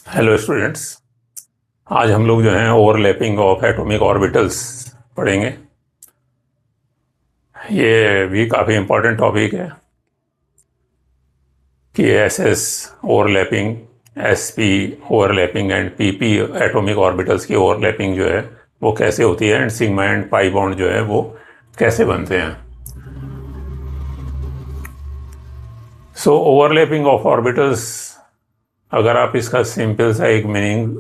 Hello students. आज हम लोग जो हैं ओवरलैपिंग ऑफ एटॉमिक ऑर्बिटल्स पढ़ेंगे। ये भी काफ़ी इम्पोर्टेंट टॉपिक है कि SS overlapping, SP overlapping and PP atomic orbitals की ओवरलैपिंग जो है वो कैसे होती है, and sigma and pi bond जो है वो कैसे बनते हैं। सो ओवरलैपिंग ऑफ ऑर्बिटल्स, अगर आप इसका सिंपल सा एक मीनिंग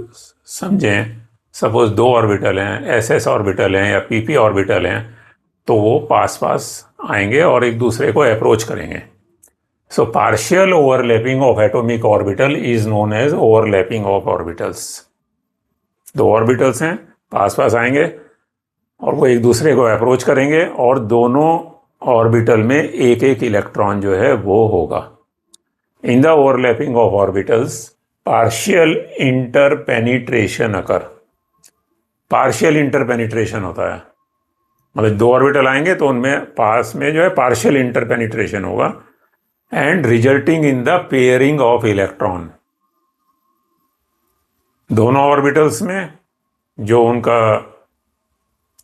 समझें, सपोज दो ऑर्बिटल हैं, एसएस ऑर्बिटल हैं या पीपी ऑर्बिटल हैं, तो वो पास पास आएंगे और एक दूसरे को अप्रोच करेंगे। So partial overlapping of atomic orbital is known as overlapping of orbitals. दो ऑर्बिटल्स हैं, पास पास आएंगे और वो एक दूसरे को अप्रोच करेंगे और दोनों ऑर्बिटल में एक एक इलेक्ट्रॉन जो है वो होगा। In the overlapping of orbitals, partial interpenetration occur। Partial interpenetration होता है, मतलब दो ऑर्बिटल आएंगे तो उनमें पास में जो है पार्शियल इंटरपेनिट्रेशन होगा and resulting in the pairing of electron. दोनों ऑर्बिटल्स में जो उनका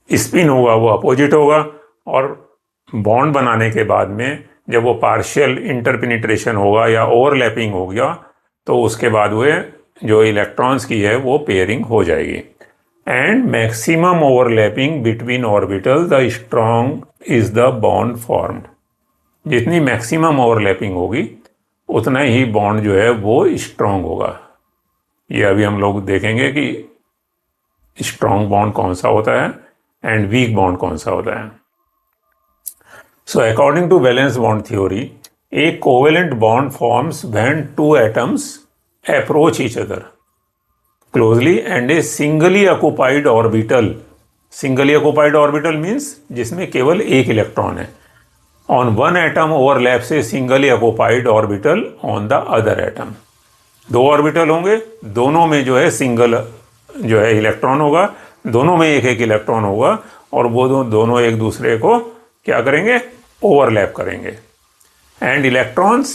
स्पिन होगा वो अपोजिट होगा और बॉन्ड बनाने के बाद में जब वो पार्शियल इंटरपेनिट्रेशन होगा या ओवरलैपिंग हो गया तो उसके बाद वो जो इलेक्ट्रॉन्स की है वो पेयरिंग हो जाएगी। And maximum overlapping between orbital the strong is the bond formed. जितनी मैक्सिमम ओवरलैपिंग होगी उतना ही बॉन्ड जो है वो स्ट्रॉन्ग होगा। ये अभी हम लोग देखेंगे कि स्ट्रॉन्ग बॉन्ड कौन सा होता है एंड वीक बॉन्ड कौन सा होता है। So according to valence bond theory, a covalent bond forms when two atoms approach each other closely and a singly occupied orbital means जिसमें केवल एक इलेक्ट्रॉन है, on one atom overlaps a singly occupied orbital on the other atom। दो orbital होंगे, दोनों में जो है सिंगल जो है इलेक्ट्रॉन होगा, दोनों में एक एक इलेक्ट्रॉन होगा और वो दोनों एक दूसरे को क्या करेंगे, ओवरलैप करेंगे। And electrons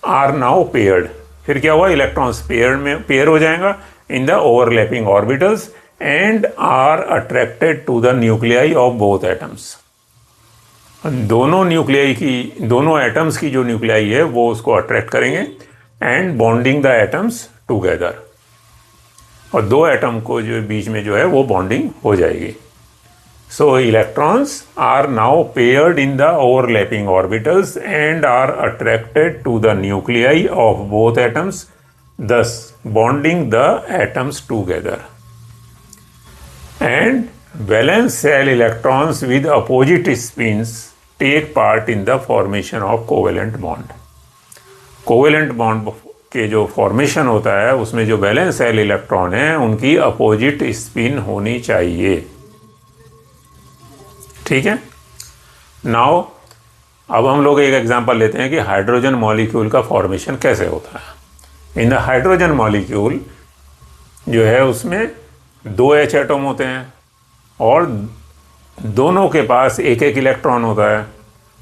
are now paired. फिर क्या हुआ, इलेक्ट्रॉन्स पेयर हो जाएगा in the overlapping orbitals and are attracted to the nuclei of both atoms. दोनों एटम्स की जो न्यूक्लियाई है वो उसको अट्रैक्ट करेंगे and bonding the atoms together. और दो एटम को जो बीच में जो है वो बॉन्डिंग हो जाएगी। So electrons are now paired in the overlapping orbitals and are attracted to the nuclei of both atoms, thus bonding the atoms together. And valence shell electrons with opposite spins take part in the formation of covalent bond. Covalent bond के जो formation होता है उसमें जो valence shell electron है उनकी opposite spin होनी चाहिए। ठीक है। नाउ अब हम लोग एक एग्जांपल लेते हैं कि हाइड्रोजन मॉलिक्यूल का फॉर्मेशन कैसे होता है। इन द हाइड्रोजन मॉलिक्यूल जो है उसमें दो एच एटम होते हैं और दोनों के पास एक एक इलेक्ट्रॉन होता है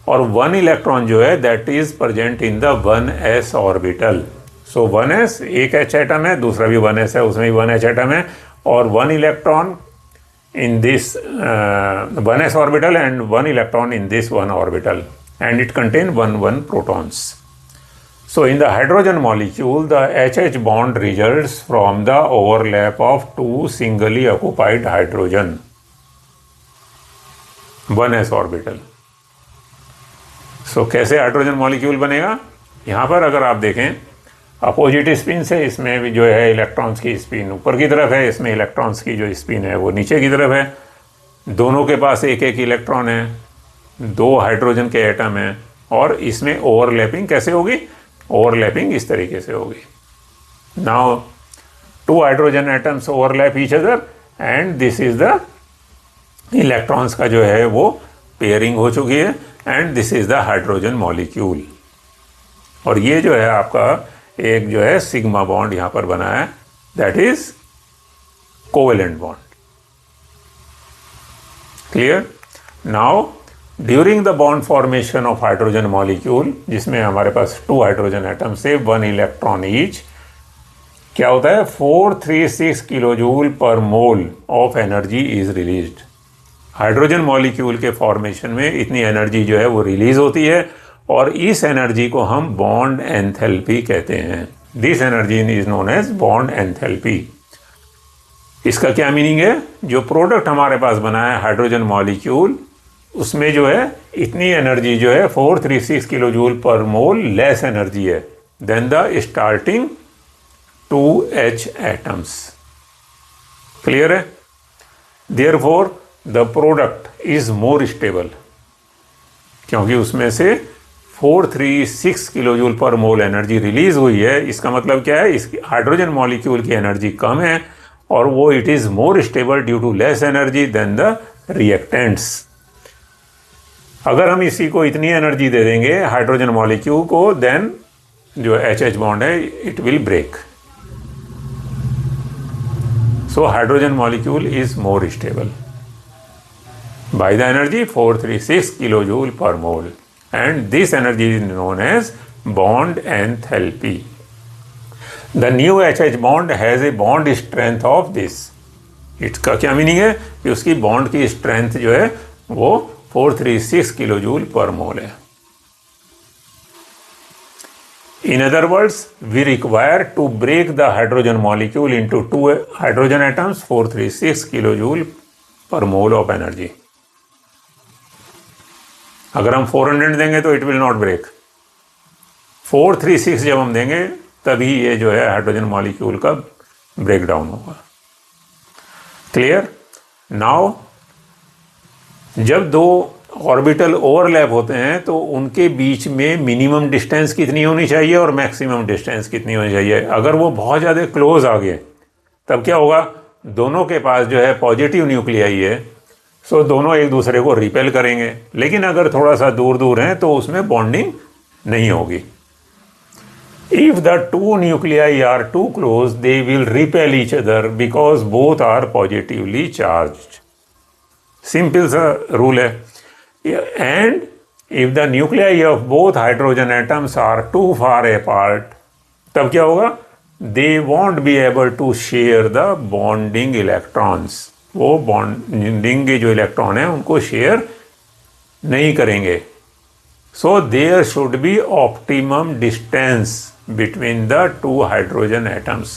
और वन इलेक्ट्रॉन जो है that is present in the 1s orbital. So 1s एक एच एटम है, दूसरा भी 1s है, उसमें भी 1 एच एटम है और one electron in this 1s orbital and one electron in this one orbital, and it contains one protons. So in the hydrogen molecule the HH bond results from the overlap of two singly occupied hydrogen 1s orbital। So कैसे hydrogen molecule बनेगा, यहाँ पर अगर आप देखें opposite spin से इसमें भी जो है इलेक्ट्रॉन्स की स्पिन ऊपर की तरफ है, इसमें इलेक्ट्रॉन्स की जो स्पिन है वो नीचे की तरफ है। दोनों के पास एक एक इलेक्ट्रॉन है, दो हाइड्रोजन के एटम हैं और इसमें ओवरलैपिंग कैसे होगी, ओवरलैपिंग इस तरीके से होगी। Now two hydrogen atoms overlap each other and this is the electrons का जो है वो पेयरिंग हो चुकी है and this is the hydrogen molecule. और ये जो है आपका एक जो है सिग्मा बॉन्ड यहां पर बना है, that is covalent bond. Clear. Now during the bond formation of hydrogen molecule, जिसमें हमारे पास टू हाइड्रोजन एटम से वन इलेक्ट्रॉन ईच, क्या होता है, 436 kilo joule per mole of energy is released. Hydrogen molecule के फॉर्मेशन में इतनी एनर्जी जो है वो रिलीज होती है, और इस एनर्जी को हम बॉन्ड एंथैल्पी कहते हैं। This energy is known as bond enthalpy. इसका क्या मीनिंग है, जो प्रोडक्ट हमारे पास बना है हाइड्रोजन मॉलिक्यूल, उसमें जो है इतनी एनर्जी जो है 436 kilo joule per mole less energy है than the starting 2H atoms. Clear है? Therefore the product is more stable, क्योंकि उसमें से 436 किलो जूल पर मोल एनर्जी रिलीज हुई है। इसका मतलब क्या है, इस हाइड्रोजन मॉलिक्यूल की एनर्जी कम है और वो it is more stable due to less energy than the reactants. अगर हम इसी को इतनी एनर्जी दे देंगे हाइड्रोजन मॉलिक्यूल को, देन जो HH बॉन्ड है it will break. So hydrogen molecule is more stable by the energy 436 kilojoule per mole, and this energy is known as bond enthalpy. The new HH bond has a bond strength of this. इसका क्या meaning है कि उसकी bond की strength जो है वो 436 kilojoule per मोल है। In other words, we require to break the hydrogen molecule into two hydrogen atoms, 436 kilojoule per mole of energy. अगर हम 400 देंगे तो इट विल नॉट ब्रेक। 436 जब हम देंगे तभी ये जो है हाइड्रोजन मॉलिक्यूल का ब्रेक डाउन होगा। क्लियर? नाउ जब दो ऑर्बिटल ओवरलैप होते हैं तो उनके बीच में मिनिमम डिस्टेंस कितनी होनी चाहिए और मैक्सिमम डिस्टेंस कितनी होनी चाहिए। अगर वो बहुत ज़्यादा क्लोज आ गए तब क्या होगा, दोनों के पास जो है पॉजिटिव न्यूक्लियाई है, सो दोनों एक दूसरे को रिपेल करेंगे। लेकिन अगर थोड़ा सा दूर दूर हैं तो उसमें बॉन्डिंग नहीं होगी। If the two nuclei are too close they will repel each other because both are positively charged. Simple सा रूल है। And if the nuclei of both hydrogen atoms are too far apart, तब क्या होगा, they won't be able to share the bonding electrons. वो bonding के जो electron हैं उनको शेयर नहीं करेंगे। So there should be optimum distance between the two hydrogen atoms.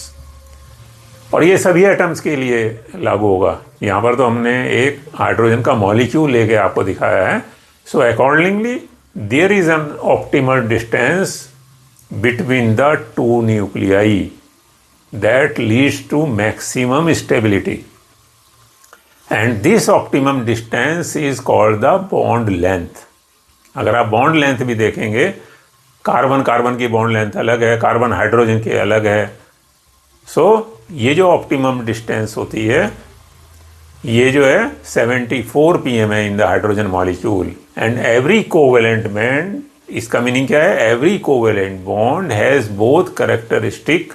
और ये सभी एटम्स के लिए लागू होगा। यहाँ पर तो हमने एक हाइड्रोजन का मॉलिक्यूल लेके आपको दिखाया है। So accordingly there is an optimal distance between the two nuclei that leads to maximum stability, and this optimum distance is called the bond length. अगर आप बॉन्ड लेंथ भी देखेंगे, कार्बन कार्बन की बॉन्ड लेंथ अलग है, carbon hydrogen की अलग है। सो ये जो ऑप्टिमम डिस्टेंस होती है ये जो है 74 pm है in the hydrogen molecule. And every covalent bond, इसका मीनिंग क्या है, every covalent bond has both characteristic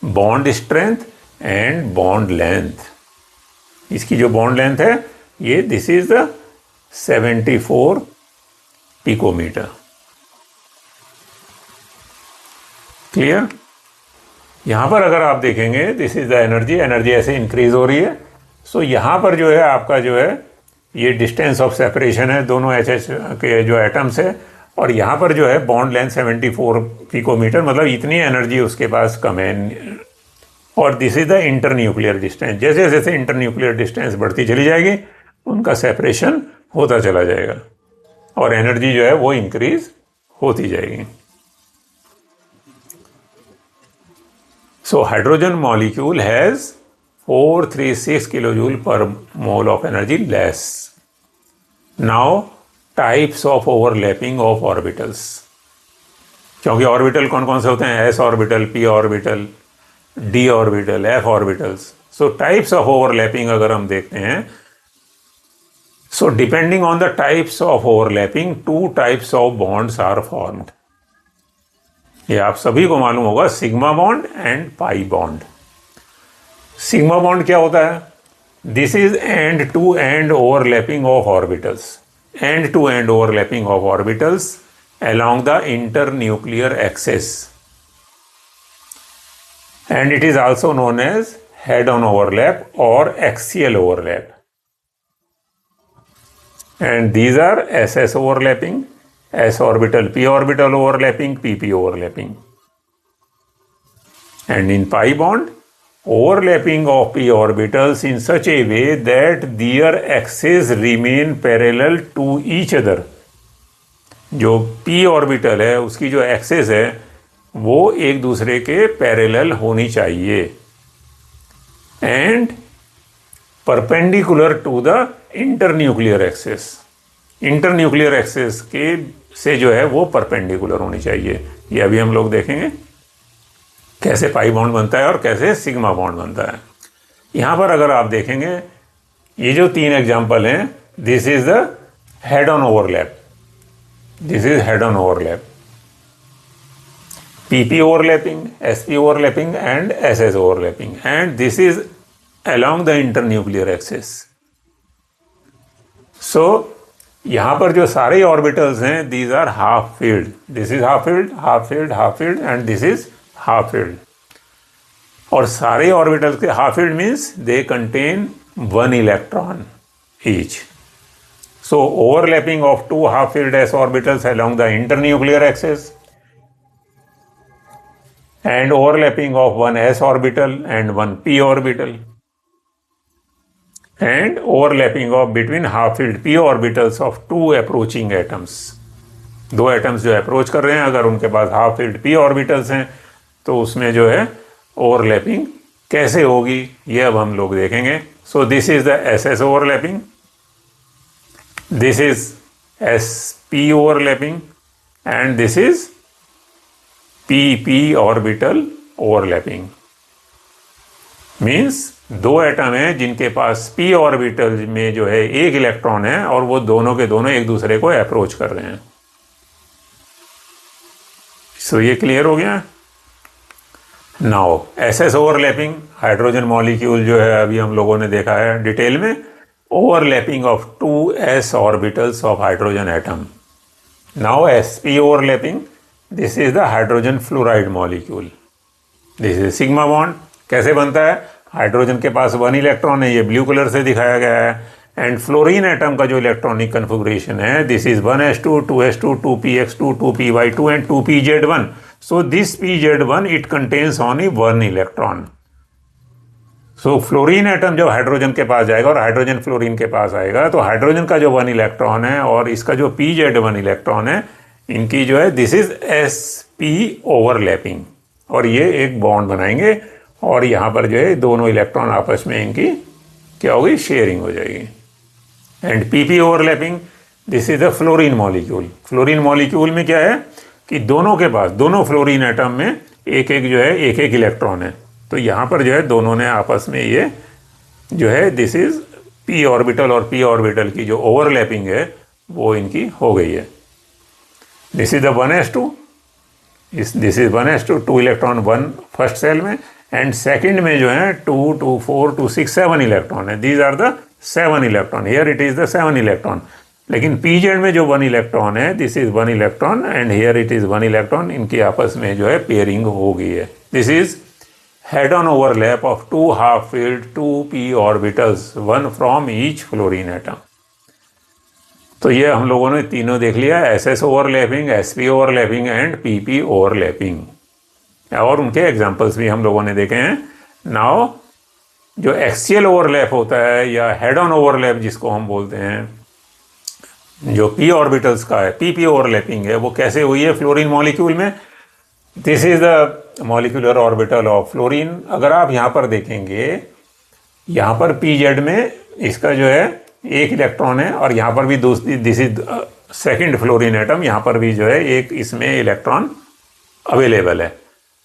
bond strength and bond length. इसकी जो बॉन्ड लेंथ है ये this is the 74 picometre. Clear? यहां पर अगर आप देखेंगे दिस इज द एनर्जी ऐसे इंक्रीज हो रही है। सो यहां पर जो है आपका जो है ये डिस्टेंस ऑफ सेपरेशन है दोनों HH के जो एटम्स है, और यहां पर जो है बॉन्ड लेंथ 74 पिकोमीटर, मतलब इतनी एनर्जी उसके पास कम है। और this is the inter nuclear distance. जैसे जैसे इंटर न्यूक्लियर डिस्टेंस बढ़ती चली जाएगी उनका सेपरेशन होता चला जाएगा और एनर्जी जो है वो इंक्रीज होती जाएगी। So hydrogen molecule has 436 kilojoule per mole of energy less. Now types of overlapping of orbitals, क्योंकि ऑर्बिटल कौन कौन से होते हैं, s orbital, p orbital, d orbital, f orbitals. So types of overlapping अगर हम देखते हैं, so depending on the types of overlapping two types of bonds are formed. ये आप सभी को मालूम होगा, sigma bond and pi bond. Sigma bond क्या होता है, this is end to end overlapping of orbitals, end to end overlapping of orbitals along the internuclear axis. and it is also known as head-on overlap or axial overlap. And these are SS overlapping, S orbital P orbital overlapping, PP overlapping. And in pi bond, overlapping of p orbitals in such a way that their axes remain parallel to each other. जो p orbital है उसकी जो access है वो एक दूसरे के parallel होनी चाहिए, and perpendicular to the internuclear axis. Internuclear axis के से जो है वो परपेंडिकुलर होनी चाहिए. ये अभी हम लोग देखेंगे कैसे पाई बॉन्ड बनता है और कैसे सिग्मा बॉन्ड बनता है. यहां पर अगर आप देखेंगे ये जो 3 एग्जाम्पल हैं, this is the head on overlap, this is head on overlap, PP overlapping, SP overlapping and SS overlapping, and this is along the internuclear axis. So यहाँ पर जो सारे ऑर्बिटल्स हैं, these are half filled. This is half filled, half filled, half filled, and this is half filled. और सारे orbitals के half filled means they contain 1 electron each. So overlapping of 2 half filled s orbitals along the internuclear axis, and overlapping of 1 s orbital and 1 p orbital, and overlapping of between half filled p orbitals of 2 approaching atoms. 2 atoms जो approach कर रहे हैं, अगर उनके पास half field p orbitals हैं तो उसमें जो है ओवरलैपिंग कैसे होगी ये अब हम लोग देखेंगे. So this is the SS overlapping, this is SP overlapping, and this is PP orbital overlapping. Means 2 atom हैं जिनके पास p ऑर्बिटल में जो है 1 इलेक्ट्रॉन है और वो दोनों के दोनों एक दूसरे को अप्रोच कर रहे हैं. सो ये क्लियर हो गया. Now SS overlapping, hydrogen molecule जो है अभी हम लोगों ने देखा है डिटेल में, overlapping of 2s orbitals of hydrogen atom. Now SP overlapping, this is the hydrogen fluoride molecule, this is sigma bond. कैसे बनता है? हाइड्रोजन के पास 1 इलेक्ट्रॉन है, ये ब्लू कलर से दिखाया गया है, एंड फ्लोरीन एटम का जो इलेक्ट्रॉनिक कन्फिगरेशन है, this is 1s2, 2s2, 2px2, 2py2 and 2pz1. So this pz1 it contains only 1 electron. So fluorine atom जब हाइड्रोजन के पास जाएगा और हाइड्रोजन फ्लोरीन के पास आएगा तो हाइड्रोजन का जो 1 इलेक्ट्रॉन है और इसका जो pz1 इलेक्ट्रॉन है, इनकी जो है दिस इज SP ओवरलैपिंग, और ये एक बॉन्ड बनाएंगे और यहाँ पर जो है दोनों इलेक्ट्रॉन आपस में इनकी क्या होगी, शेयरिंग हो जाएगी. And PP overlapping, this is the fluorine molecule. Fluorine molecule में क्या है कि दोनों के पास, दोनों फ्लोरीन एटम में एक एक जो है एक एक इलेक्ट्रॉन है, तो यहाँ पर जो है दोनों ने आपस में ये जो है दिस इज p ऑर्बिटल और p ऑर्बिटल की जो ओवरलैपिंग है वो इनकी हो गई है. This is the 1s2, this is 1s2, 2 electron 1 first shell में, एंड सेकंड में जो है 2, 2, 4, 2, 6, 7 इलेक्ट्रॉन है. These are the 7 electron. Here it is the 7 electron. लेकिन pz में जो 1 इलेक्ट्रॉन है, this is 1 electron and here it is 1 electron. इनकी आपस में जो है पेयरिंग हो गई है. This is head on overlap of 2 half filled 2p orbitals, 1 from each fluorine atom. तो ये हम लोगों ने तीनों देख लिया, SS overlapping, SP overlapping and PP overlapping, और उनके एग्जांपल्स भी हम लोगों ने देखे हैं. नाउ जो एक्सियल ओवरलैप होता है या हेड ऑन ओवरलैप जिसको हम बोलते हैं, जो p ऑर्बिटल्स का है, PP ओवरलैपिंग है, वो कैसे हुई है फ्लोरीन मॉलिक्यूल में. This is the molecular orbital of fluorine. अगर आप यहाँ पर देखेंगे, यहाँ पर pz में इसका जो है 1 इलेक्ट्रॉन है और यहाँ पर भी दूसरी, this is second fluorine atom, यहाँ पर भी जो है एक इसमें इलेक्ट्रॉन अवेलेबल है.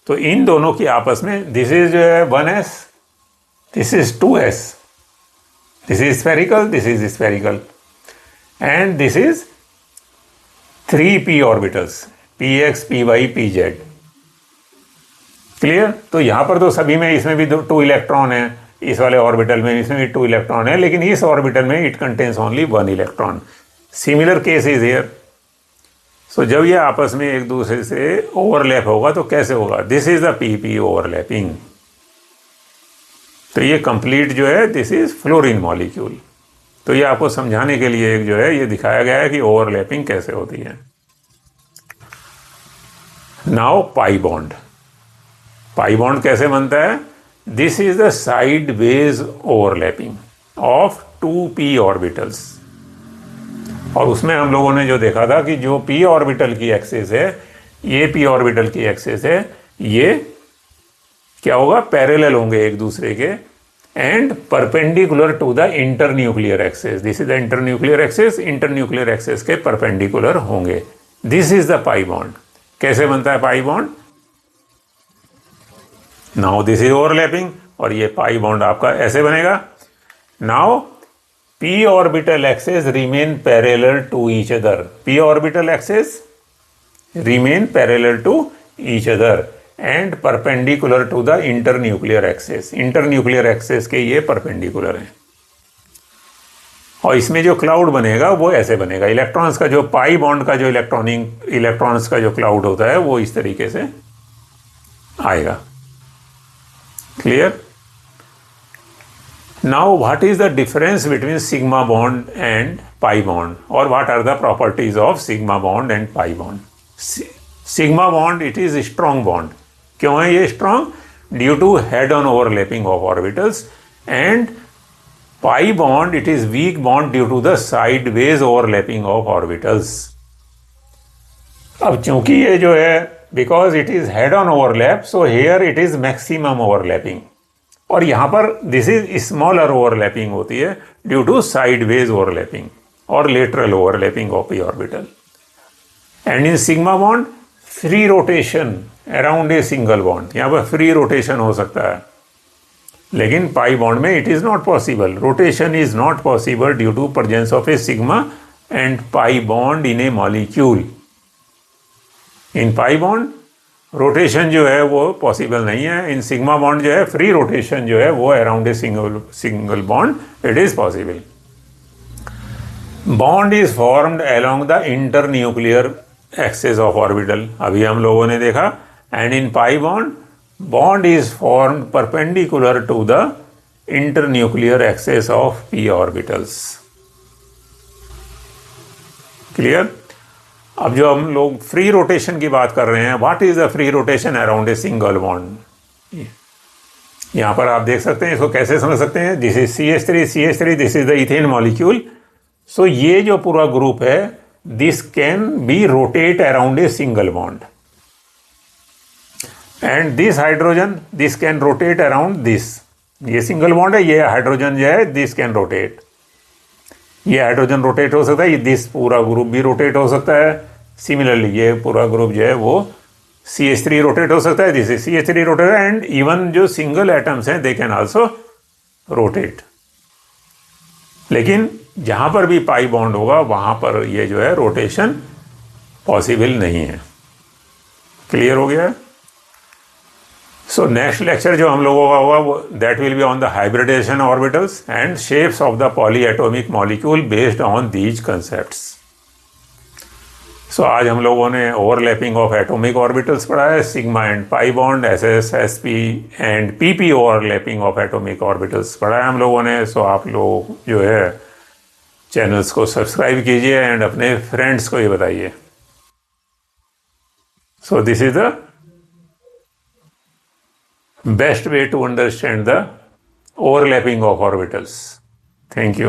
तो इन दोनों की आपस में this is 1s, this is 2s, this is spherical, this is spherical, and this is 3p orbitals, px, py, pz. Clear? तो यहाँ पर तो सभी में, इसमें भी 2 इलेक्ट्रॉन है, इस वाले ऑर्बिटल में इसमें भी 2 इलेक्ट्रॉन है, लेकिन इस ऑर्बिटल में it contains only 1 electron. Similar case is here. So जब ये आपस में एक दूसरे से ओवरलैप होगा तो कैसे होगा? This is the PP overlapping. तो ये कंप्लीट जो है दिस इज फ्लोरीन मॉलिक्यूल। तो ये आपको समझाने के लिए एक जो है ये दिखाया गया है कि ओवरलैपिंग कैसे होती है। Now pi bond. Pi bond कैसे बनता है? This is the sideways overlapping of 2p orbitals. और उसमें हम लोगों ने जो देखा था कि जो p ऑर्बिटल की एक्सिस है, ये p ऑर्बिटल की एक्सिस है, ये क्या होगा? पैरेलल होंगे एक दूसरे के and perpendicular to the internuclear axis. This is the internuclear axis, internuclear axis के परपेंडिकुलर होंगे। This is the pi bond. कैसे बनता है pi bond? Now this is overlapping और ये पाई बॉन्ड आपका ऐसे बनेगा। Now p orbital axis remain parallel to each other. p orbital axis remain parallel to each other and perpendicular to the internuclear axis. internuclear axis के ये perpendicular हैं। और इसमें जो क्लाउड बनेगा वो ऐसे बनेगा। इलेक्ट्रॉन्स का जो पाई बॉन्ड का जो इलेक्ट्रॉन्स का जो क्लाउड होता है वो इस तरीके से आएगा। Clear? Now what is the difference between sigma bond and pi bond, or what are the properties of sigma bond and pi bond? Sigma bond, it is a strong bond. क्यों है ये strong? Due to head-on overlapping of orbitals, and pi bond, it is weak bond due to the sideways overlapping of orbitals. अब चूंकि ये जो है because it is head-on overlap, so here it is maximum overlapping. और यहां पर this is smaller overlapping होती है ड्यू टू साइडवेज ओवरलैपिंग और lateral overlapping of p orbital. And in sigma bond free rotation around a single bond, यहां पर free rotation हो सकता है, लेकिन पाई बॉन्ड में it is not possible. Rotation is not possible due to presence of a sigma and pi bond in a molecule. In pi bond rotation जो है वो पॉसिबल नहीं है। इन सिग्मा बॉन्ड जो है फ्री रोटेशन जो है वो around a single bond it is possible. Bond is formed along the internuclear axis of orbital, अभी हम लोगों ने देखा। And in pi bond is formed perpendicular to the internuclear axis of p orbitals. Clear? अब जो हम लोग free rotation की बात कर रहे हैं, what is the free rotation around a single bond? यहां पर आप देख सकते हैं, इसको कैसे समझ सकते हैं? This is CH3, this is the ethane molecule. So ये जो पूरा ग्रुप है, this can be rotate around a single bond, and this hydrogen this can rotate around this. ये सिंगल बॉन्ड है, ये हाइड्रोजन जो है दिस कैन रोटेट, ये हाइड्रोजन रोटेट हो सकता है, ये दिस पूरा ग्रुप भी रोटेट हो सकता है। सिमिलरली ये पूरा ग्रुप जो है वो CH3 रोटेट हो सकता है, this is CH3 rotate, and even जो सिंगल एटम्स हैं दे कैन आल्सो रोटेट। लेकिन जहां पर भी पाई बॉन्ड होगा वहां पर ये जो है रोटेशन पॉसिबल नहीं है। क्लियर हो गया? सो नेक्स्ट लेक्चर जो हम लोगों का होगा वो that will be on the hybridisation orbitals and shapes of the polyatomic molecule based on these concepts. So आज हम लोगों ने ओवरलैपिंग ऑफ एटॉमिक ऑर्बिटल्स पढ़ा है, sigma and pi bond, SS, SP and PP overlapping of atomic orbitals पढ़ा है हम लोगों ने। सो आप लोग जो है चैनल्स को सब्सक्राइब कीजिए एंड अपने फ्रेंड्स को ये बताइए। So this is the best way to understand the overlapping of orbitals. Thank you.